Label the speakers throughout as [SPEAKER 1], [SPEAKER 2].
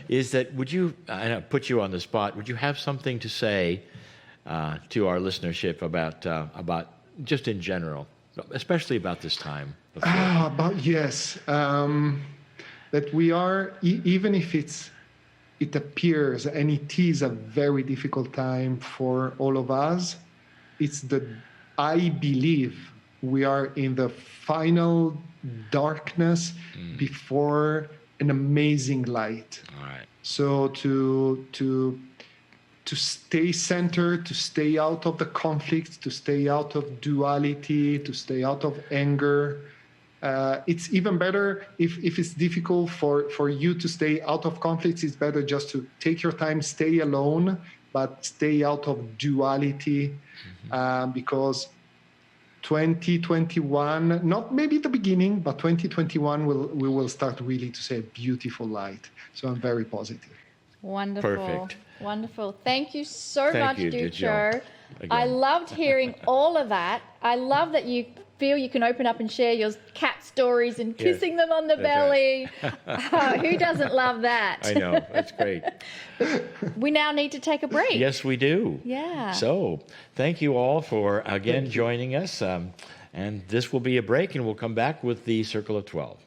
[SPEAKER 1] is that I put you on the spot, would you have something to say to our listenership about just in general, especially about this time?
[SPEAKER 2] Yes, that we are, even if it appears and it is a very difficult time for all of us, I believe we are in the final darkness before an amazing light.
[SPEAKER 1] All right.
[SPEAKER 2] So to stay centered, to stay out of the conflict, to stay out of duality, to stay out of anger. It's even better if it's difficult for you to stay out of conflicts. It's better just to take your time, stay alone, but stay out of duality, because 2021, not maybe the beginning, but 2021 we will start really to see a beautiful light. So I'm very positive.
[SPEAKER 3] Wonderful.
[SPEAKER 1] Perfect.
[SPEAKER 3] Wonderful. Thank you so much,
[SPEAKER 1] you,
[SPEAKER 3] Duccio.
[SPEAKER 1] Again.
[SPEAKER 3] I loved hearing all of that. I love that you feel you can open up and share your cat stories and kissing them on the belly. Right. Who doesn't love that?
[SPEAKER 1] I know. That's great.
[SPEAKER 3] We now need to take a break.
[SPEAKER 1] Yes, we do.
[SPEAKER 3] Yeah.
[SPEAKER 1] So thank you all for, again, joining us. And this will be a break, and we'll come back with the Circle of 12.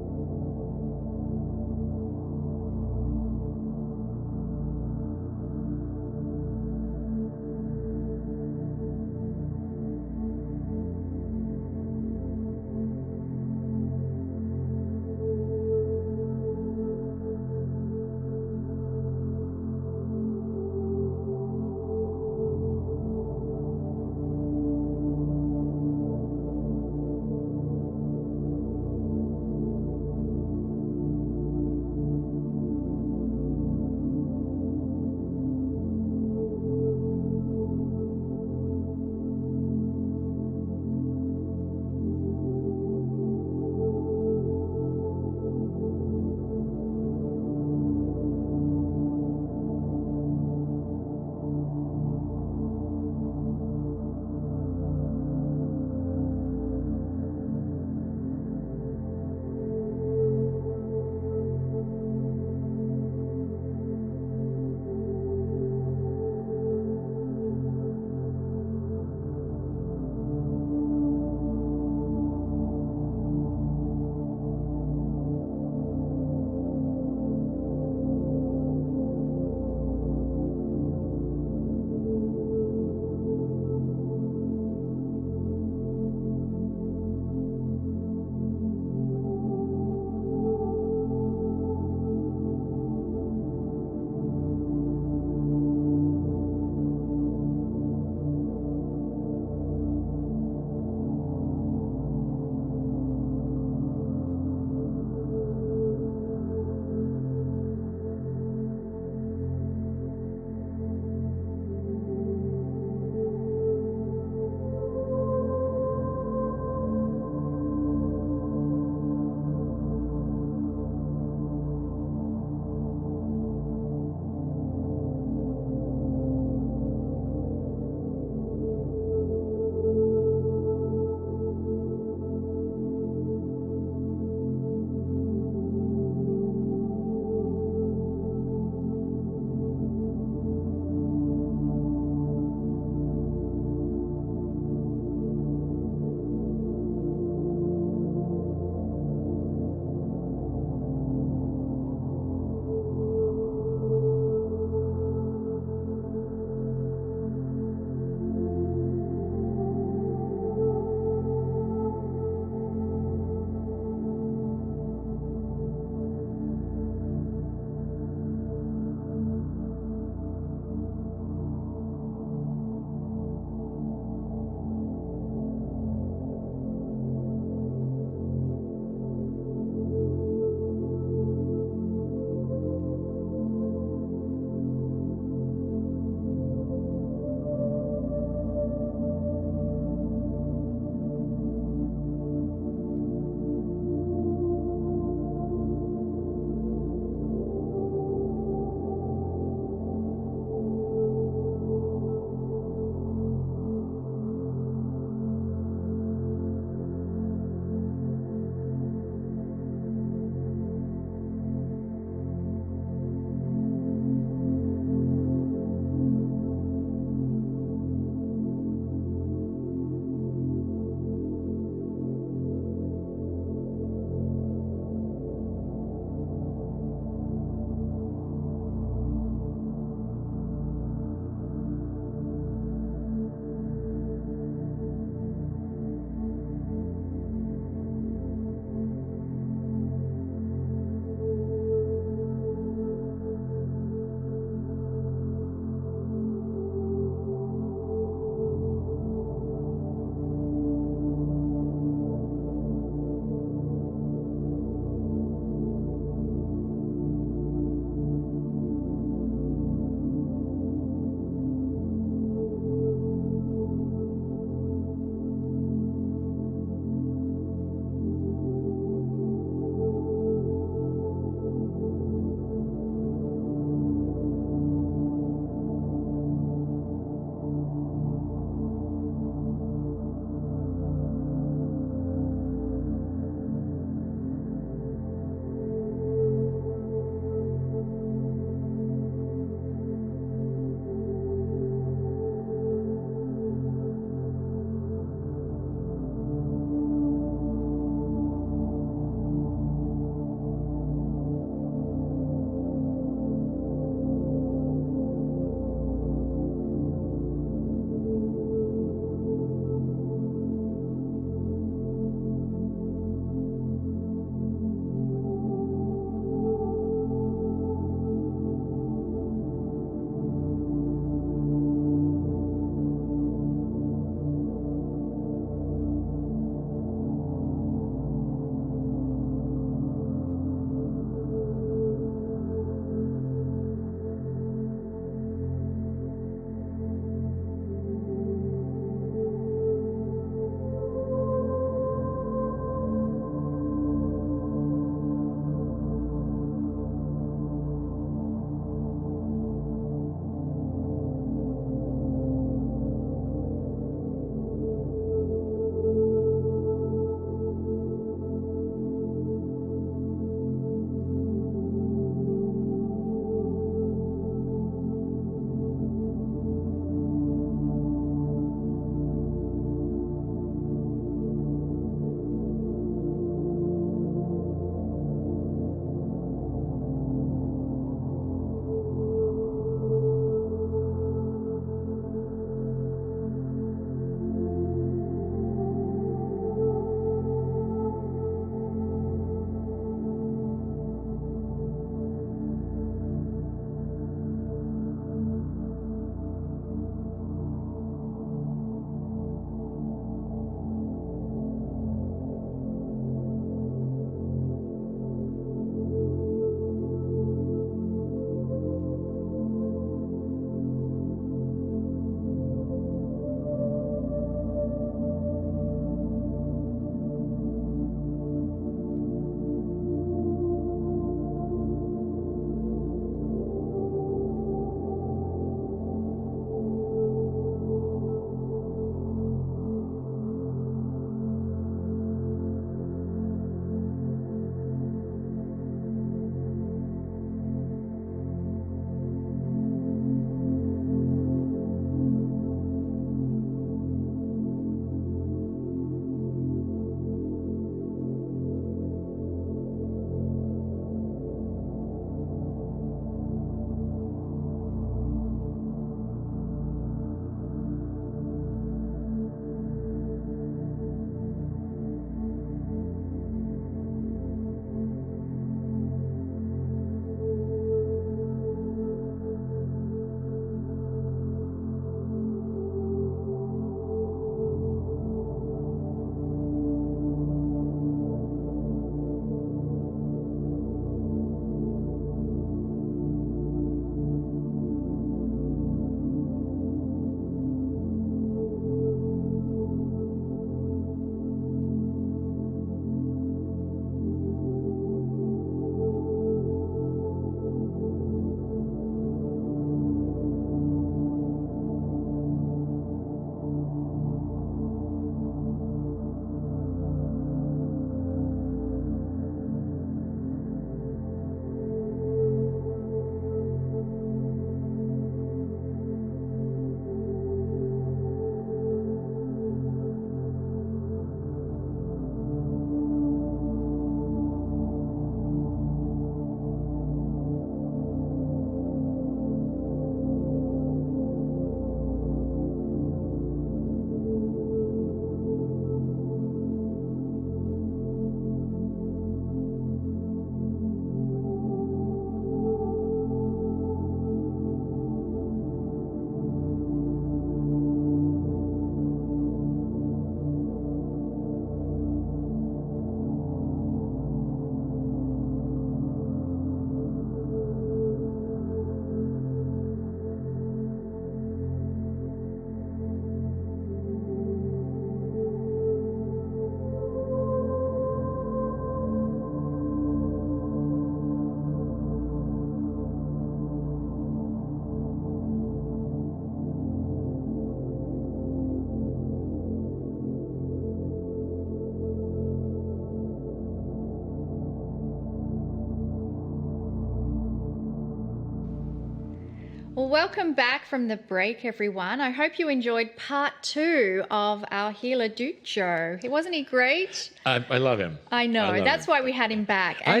[SPEAKER 3] Well, welcome back from the break, everyone. I hope you enjoyed part 2 of our healer Ducho. Wasn't he great?
[SPEAKER 1] I love him.
[SPEAKER 3] I know.
[SPEAKER 1] love
[SPEAKER 3] That's
[SPEAKER 1] him.
[SPEAKER 3] why we had him back.
[SPEAKER 1] I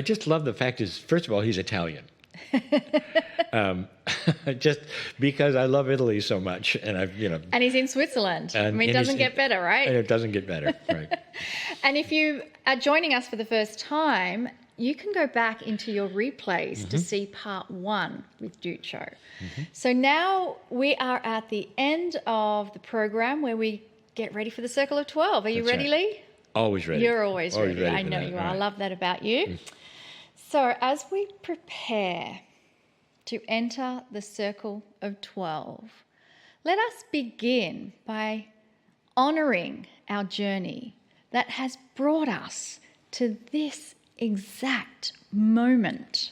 [SPEAKER 1] just love the fact is, first of all, he's Italian. Just because I love Italy so much, and
[SPEAKER 3] And he's in Switzerland.
[SPEAKER 1] And
[SPEAKER 3] it doesn't get better, right?
[SPEAKER 1] And it doesn't get better, right?
[SPEAKER 3] And if you are joining us for the first time, you can go back into your replays to see part 1 with Ducho. So now we are at the end of the program where we get ready for the Circle of 12. Are you
[SPEAKER 1] That's
[SPEAKER 3] ready,
[SPEAKER 1] right.
[SPEAKER 3] Lee?
[SPEAKER 1] Always ready.
[SPEAKER 3] You're always ready. I
[SPEAKER 1] for
[SPEAKER 3] know
[SPEAKER 1] that,
[SPEAKER 3] you are. I
[SPEAKER 1] right.
[SPEAKER 3] love that about you. So as we prepare to enter the Circle of 12, let us begin by honouring our journey that has brought us to this exact moment.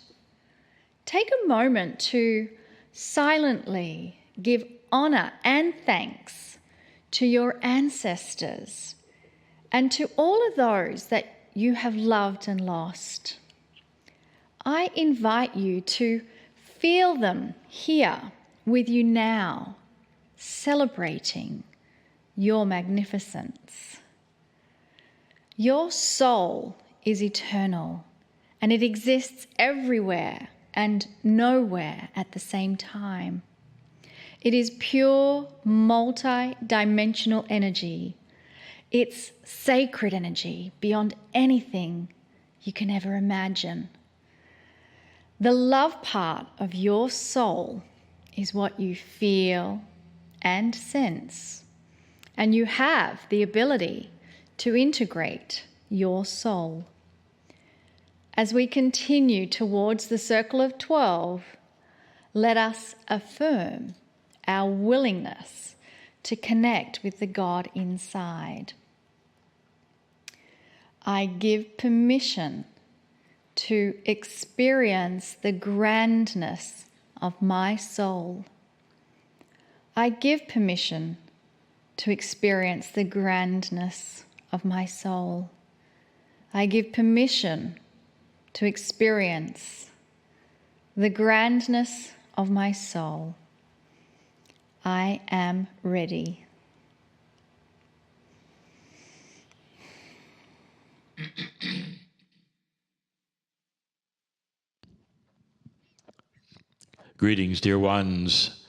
[SPEAKER 3] Take a moment to silently give honour and thanks to your ancestors and to all of those that you have loved and lost. I invite you to feel them here with you now, celebrating your magnificence. Your soul is eternal, and it exists everywhere and nowhere at the same time. It is pure, multi-dimensional energy. It's sacred energy beyond anything you can ever imagine. The love part of your soul is what you feel and sense, and you have the ability to integrate your soul. As we continue towards the Circle of 12, let us affirm our willingness to connect with the God inside. I give permission to experience the grandness of my soul. I give permission to experience the grandness of my soul. I give permission to experience the grandness of my soul. I am ready.
[SPEAKER 1] Greetings, dear ones.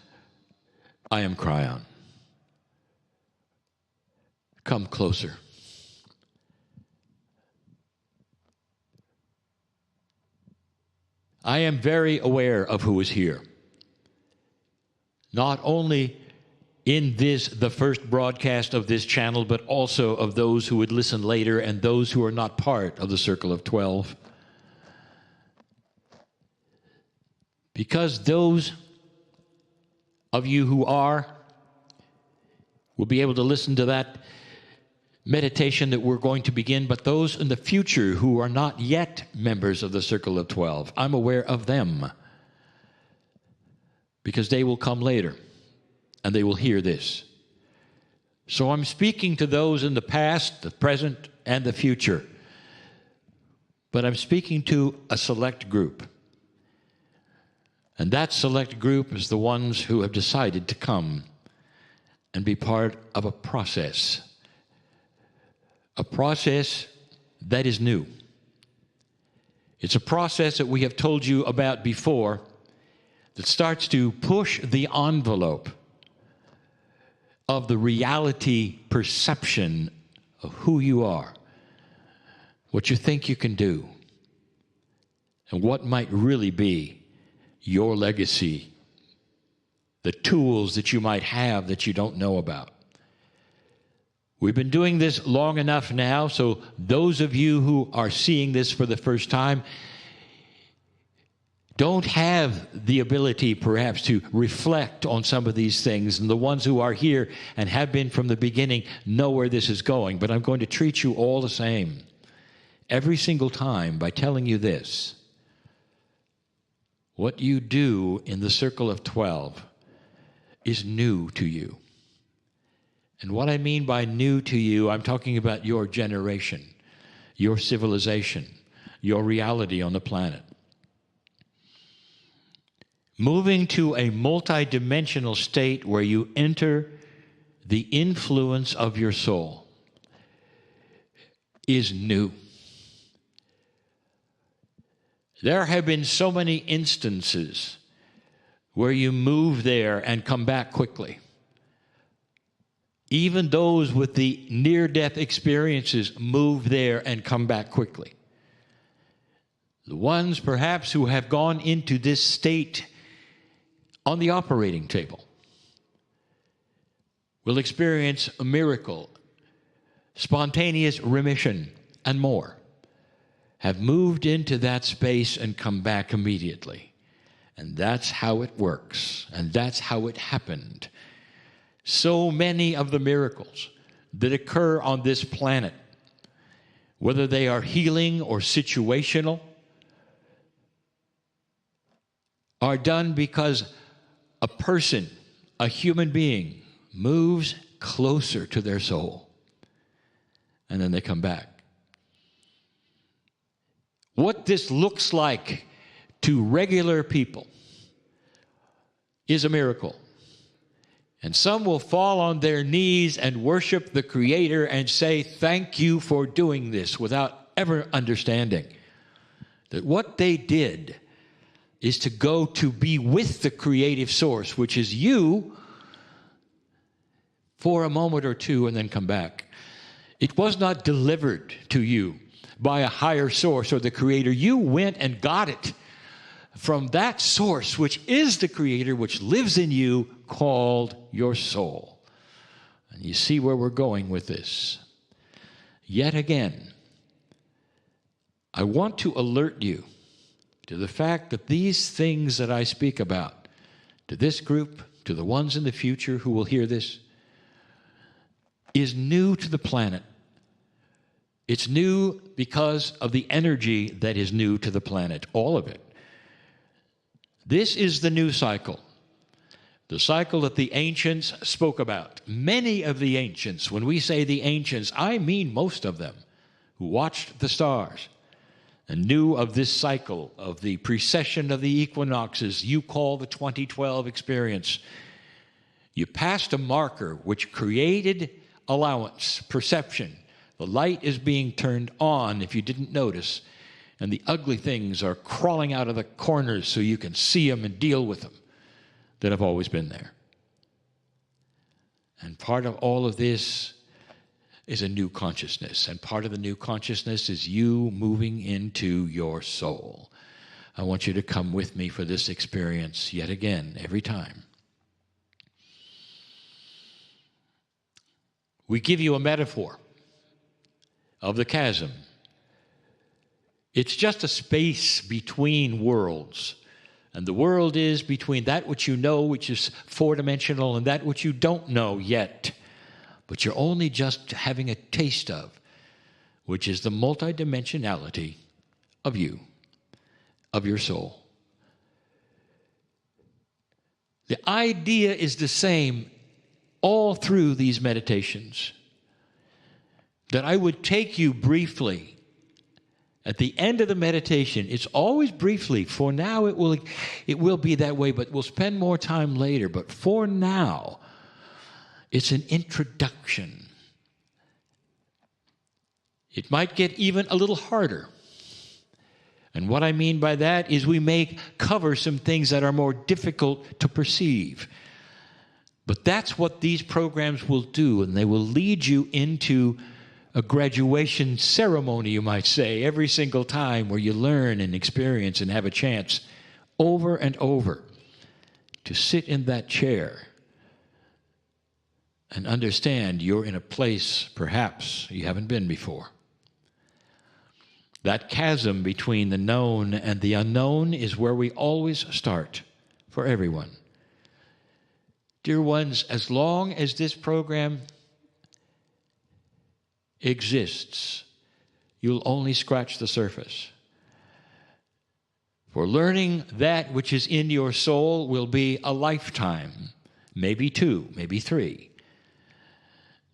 [SPEAKER 1] I am Kryon. Come closer. I am very aware of who is here. Not only in this, the first broadcast of this channel, but also of those who would listen later and those who are not part of the Circle of 12. Because those of you who are will be able to listen to that meditation that we're going to begin, but those in the future who are not yet members of the Circle of 12, I'm aware of them because they will come later and they will hear this. So I'm speaking to those in the past, the present, and the future, but I'm speaking to a select group. And that select group is the ones who have decided to come and be part of a process that is new. It's a process that we have told you about before that starts to push the envelope of the reality perception of who you are, what you think you can do, and what might really be your legacy, the tools that you might have that you don't know about. We've been doing this long enough now, so those of you who are seeing this for the first time don't have the ability perhaps to reflect on some of these things, and the ones who are here and have been from the beginning know where this is going, but I'm going to treat you all the same every single time by telling you this. What you do in the Circle of 12 is new to you. And what I mean by new to you, I'm talking about your generation, your civilization, your reality on the planet. moving to a multidimensional state where you enter the influence of your soul, is new. There have been so many instances where you move there and come back quickly. Even those with the near-death experiences move there and come back quickly. The ones perhaps who have gone into this state on the operating table will experience a miracle, spontaneous remission, and more, have moved into that space and come back immediately. And that's how it works, and that's how it happened. So many of the miracles that occur on this planet, whether they are healing or situational, are done because a person, a human being, moves closer to their soul, and then they come back. What this looks like to regular people is a miracle. And some will fall on their knees and worship the Creator and say, thank you for doing this, without ever understanding that what they did is to go to be with the creative source, which is you, for a moment or two and then come back. It was not delivered to you by a higher source or the Creator. You went and got it from that source, which is the Creator, which lives in you, called your soul. And you see where we're going with this. Yet again, I want to alert you to the fact that these things that I speak about, to this group, to the ones in the future who will hear this, is new to the planet. It's new because of the energy that is new to the planet, all of it. This is the new cycle. The cycle that the ancients spoke about. Many of the ancients, when we say the ancients, I mean most of them, who watched the stars and knew of this cycle of the precession of the equinoxes you call the 2012 experience. You passed a marker which created allowance, perception. The light is being turned on if you didn't notice, and the ugly things are crawling out of the corners so you can see them and deal with them, that have always been there. And part of all of this is a new consciousness. And part of the new consciousness is you moving into your soul. I want you to come with me for this experience yet again, every time. We give you a metaphor of the chasm. It's just a space between worlds. And the world is between that which you know, which is four-dimensional, and that which you don't know yet, but you're only just having a taste of, which is the multidimensionality of you, of your soul. The idea is the same all through these meditations, that I would take you briefly. At the end of the meditation, it's always briefly. For now, it will be that way, but we'll spend more time later. But for now, it's an introduction. It might get even a little harder. And what I mean by that is we may cover some things that are more difficult to perceive. But that's what these programs will do, and they will lead you into a graduation ceremony, you might say, every single time, where you learn and experience and have a chance over and over to sit in that chair and understand you're in a place perhaps you haven't been before. That chasm between the known and the unknown is where we always start for everyone. Dear ones, as long as this program exists, you'll only scratch the surface. For learning that which is in your soul will be a lifetime, maybe 2, maybe 3.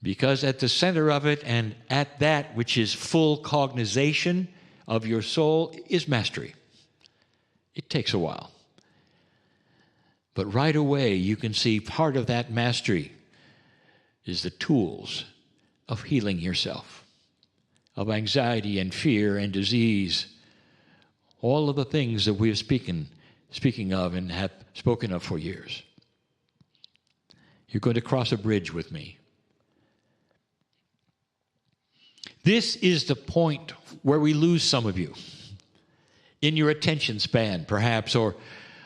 [SPEAKER 1] Because at the center of it, and at that which is full cognization of your soul, is mastery. It takes a while. But right away, you can see part of that mastery is the tools of healing yourself, of anxiety and fear and disease, all of the things that we have speaking of and have spoken of for years. You're going to cross a bridge with me. This is the point where we lose some of you in your attention span, perhaps, or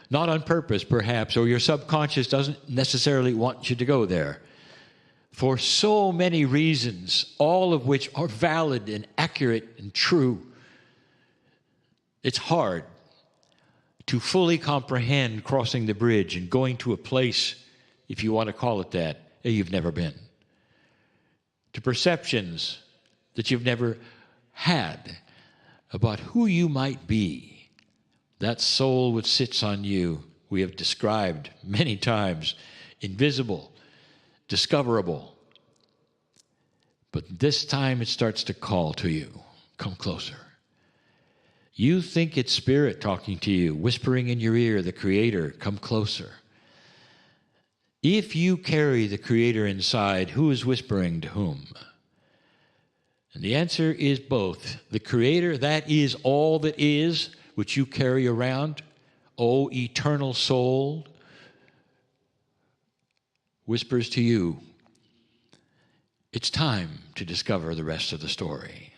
[SPEAKER 1] not on purpose, perhaps, or your subconscious doesn't necessarily want you to go there. For so many reasons, all of which are valid and accurate and true, it's hard to fully comprehend crossing the bridge and going to a place, if you want to call it that you've never been. To perceptions that you've never had about who you might be. That soul which sits on you, we have described many times, invisible, discoverable. But this time it starts to call to you, come closer. You think it's spirit talking to you, whispering in your ear, the Creator, come closer. If you carry the Creator inside, who is whispering to whom? And the answer is both. The Creator, that is all that is, which you carry around, O eternal soul, whispers to you, it's time to discover the rest of the story.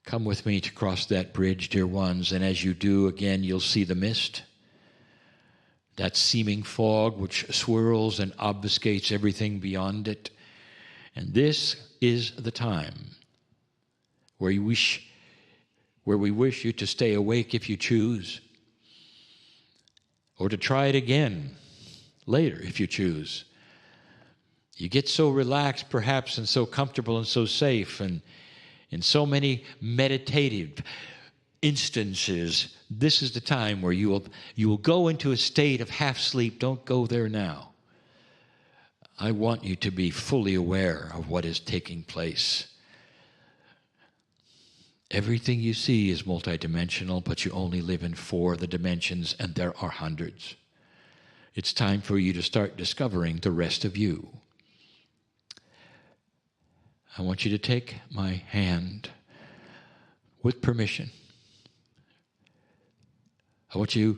[SPEAKER 1] Come with me to cross that bridge, dear ones, and as you do, again, you'll see the mist, that seeming fog which swirls and obfuscates everything beyond it. And this is the time where we wish you to stay awake if you choose, or to try it again later if you choose. You get so relaxed, perhaps, and so comfortable and so safe, and in so many meditative instances, this is the time where you will go into a state of half sleep. Don't go there now. I want you to be fully aware of what is taking place. Everything you see is multidimensional, but you only live in 4 of the dimensions, and there are hundreds. It's time for you to start discovering the rest of you. I want you to take my hand with permission. I want you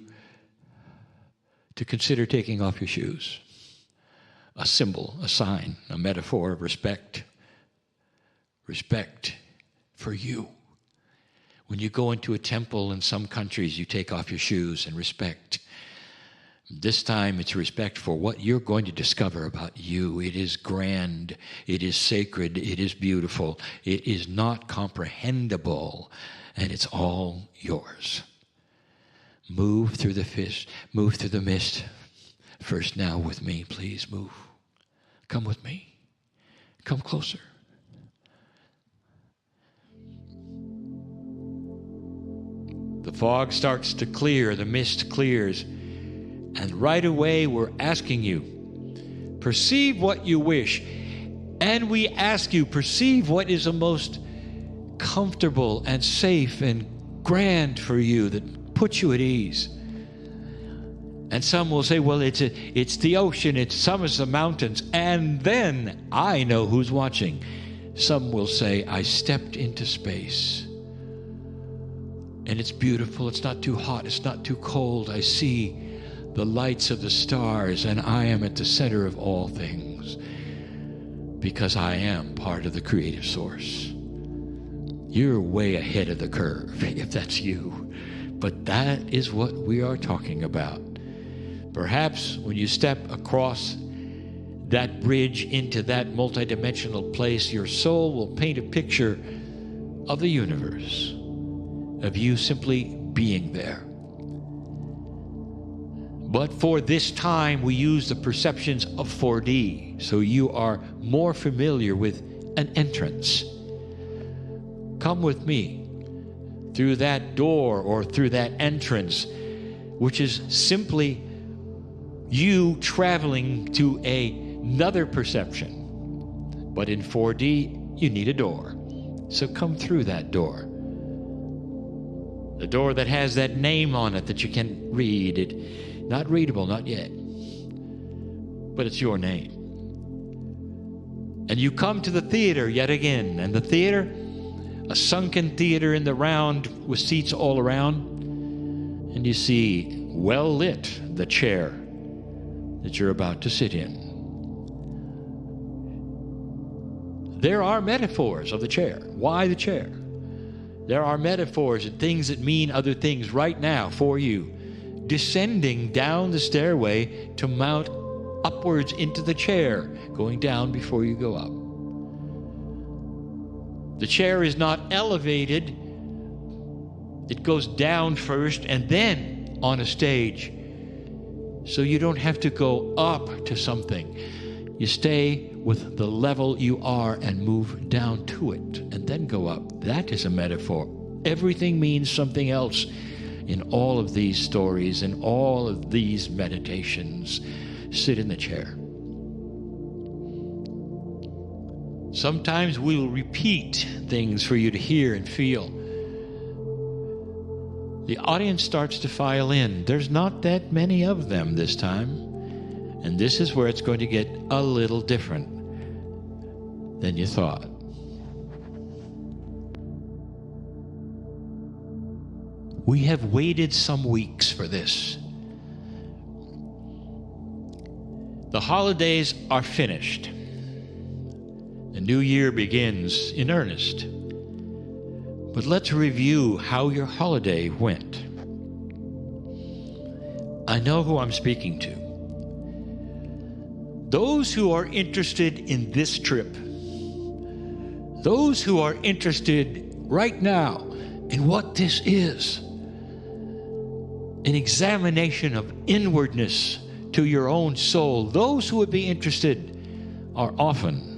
[SPEAKER 1] to consider taking off your shoes. A symbol, a sign, a metaphor of respect. Respect for you. When you go into a temple in some countries, you take off your shoes and respect. This time it's respect for what you're going to discover about you. It is grand, it is sacred, it is beautiful, it is not comprehensible, and it's all yours. Move through the mist. First now with me, please move. Come with me. Come closer. The fog starts to clear, the mist clears, and right away we're asking you, perceive what you wish. And we ask you, perceive what is the most comfortable and safe and grand for you, that puts you at ease. And some will say, well, it's the ocean, some is the mountains, and then I know who's watching. Some will say, I stepped into space. And it's beautiful, it's not too hot, it's not too cold. I see the lights of the stars, and I am at the center of all things because I am part of the creative source. You're way ahead of the curve, if that's you. But that is what we are talking about. Perhaps when you step across that bridge into that multidimensional place, your soul will paint a picture of the universe, of you simply being there. But for this time, we use the perceptions of 4D, so you are more familiar with an entrance. Come with me through that door or through that entrance, which is simply you traveling to another perception. But in 4D, you need a door. So come through that door. The door that has that name on it that you can read. Not readable, not yet. but it's your name. And you come to the theater yet again, and the theater, a sunken theater in the round with seats all around, and you see well lit the chair that you're about to sit in. There are metaphors of the chair. Why the chair? There are metaphors and things that mean other things right now for you, descending down the stairway to mount upwards into the chair, going down before you go up. The chair is not elevated. It goes down first and then on a stage. So you don't have to go up to something. You stay with the level you are and move down to it and then go up. That is a metaphor. Everything means something else in all of these stories and all of these meditations. Sit in the chair. Sometimes we will repeat things for you to hear and feel. The audience starts to file in. There's not that many of them this time. And this is where it's going to get a little different than you thought. We have waited some weeks for this. The holidays are finished. The new year begins in earnest. But let's review how your holiday went. I know who I'm speaking to. Those who are interested in this trip, those who are interested right now in what this is, an examination of inwardness to your own soul, those who would be interested are often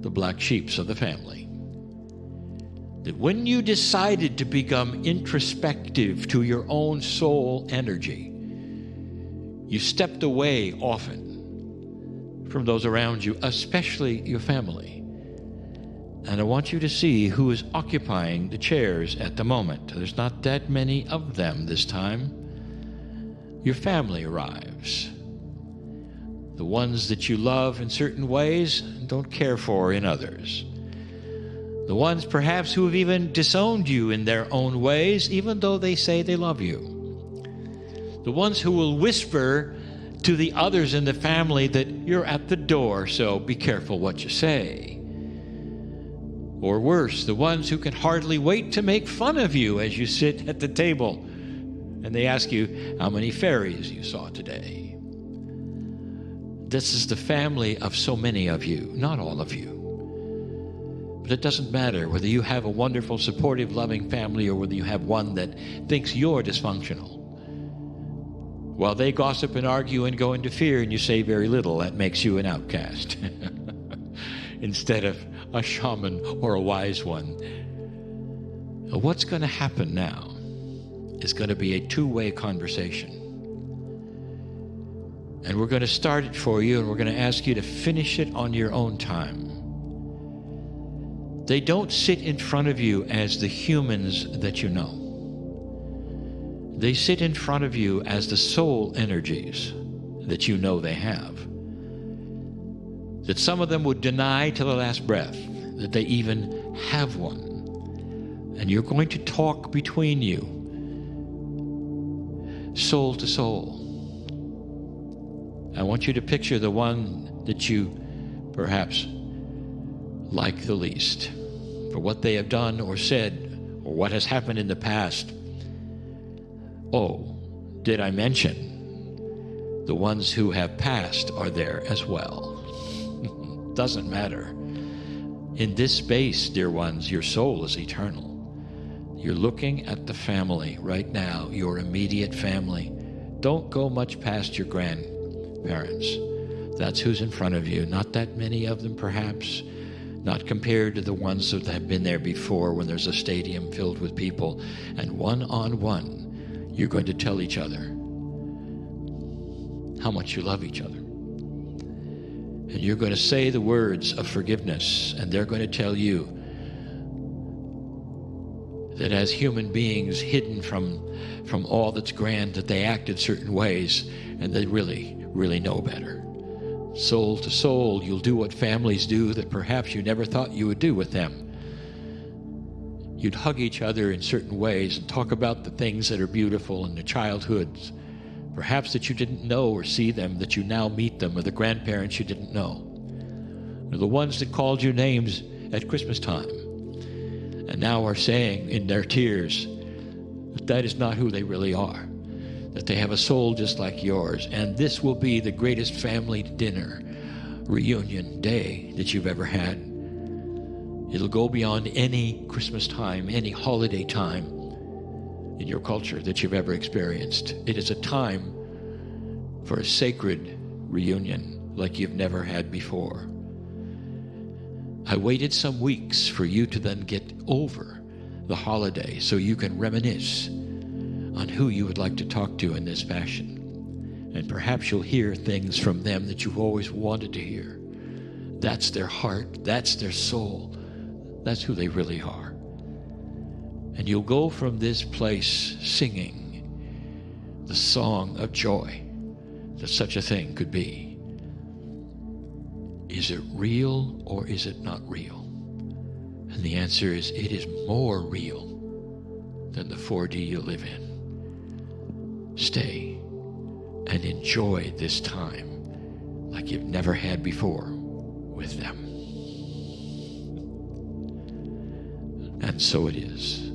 [SPEAKER 1] the black sheeps of the family. That when you decided to become introspective to your own soul energy, you stepped away often from those around you, especially your family. And I want you to see who is occupying the chairs at the moment. There's not that many of them this time. Your family arrives. The ones that you love in certain ways and don't care for in others. The ones perhaps who have even disowned you in their own ways, even though they say they love you. The ones who will whisper to the others in the family that you're at the door, so be careful what you say. Or worse, the ones who can hardly wait to make fun of you as you sit at the table and they ask you how many fairies you saw today. This is the family of so many of you, not all of you. But it doesn't matter whether you have a wonderful, supportive, loving family or whether you have one that thinks you're dysfunctional. While they gossip and argue and go into fear and you say very little, that makes you an outcast instead of a shaman or a wise one. What's going to happen now is going to be a two-way conversation. And we're going to start it for you, and we're going to ask you to finish it on your own time. They don't sit in front of you as the humans that you know. They sit in front of you as the soul energies that you know they have. That some of them would deny to the last breath that they even have one. And you're going to talk between you, soul to soul. I want you to picture the one that you perhaps like the least for what they have done or said or what has happened in the past. Oh, did I mention the ones who have passed are there as well? Doesn't matter. In this space, dear ones, your soul is eternal. You're looking at the family right now, your immediate family. Don't go much past your grandparents. That's who's in front of you. Not that many of them, perhaps. Not compared to the ones that have been there before when there's a stadium filled with people. And one-on-one, you're going to tell each other how much you love each other. And you're going to say the words of forgiveness, and they're going to tell you that as human beings hidden from all that's grand, that they acted certain ways, and they really, really know better. Soul to soul, you'll do what families do that perhaps you never thought you would do with them. You'd hug each other in certain ways and talk about the things that are beautiful in their childhoods, perhaps that you didn't know or see them, that you now meet them, or the grandparents you didn't know, or the ones that called you names at Christmas time and now are saying in their tears that that is not who they really are, that they have a soul just like yours, and this will be the greatest family dinner reunion day that you've ever had. It'll go beyond any Christmas time, any holiday time in your culture that you've ever experienced. It is a time for a sacred reunion like you've never had before. I waited some weeks for you to then get over the holiday so you can reminisce on who you would like to talk to in this fashion. And perhaps you'll hear things from them that you've always wanted to hear. That's their heart, that's their soul, that's who they really are. And you'll go from this place singing the song of joy that such a thing could be. Is it real or is it not real? And the answer is, it is more real than the 4D you live in. Stay and enjoy this time like you've never had before with them. And so it is.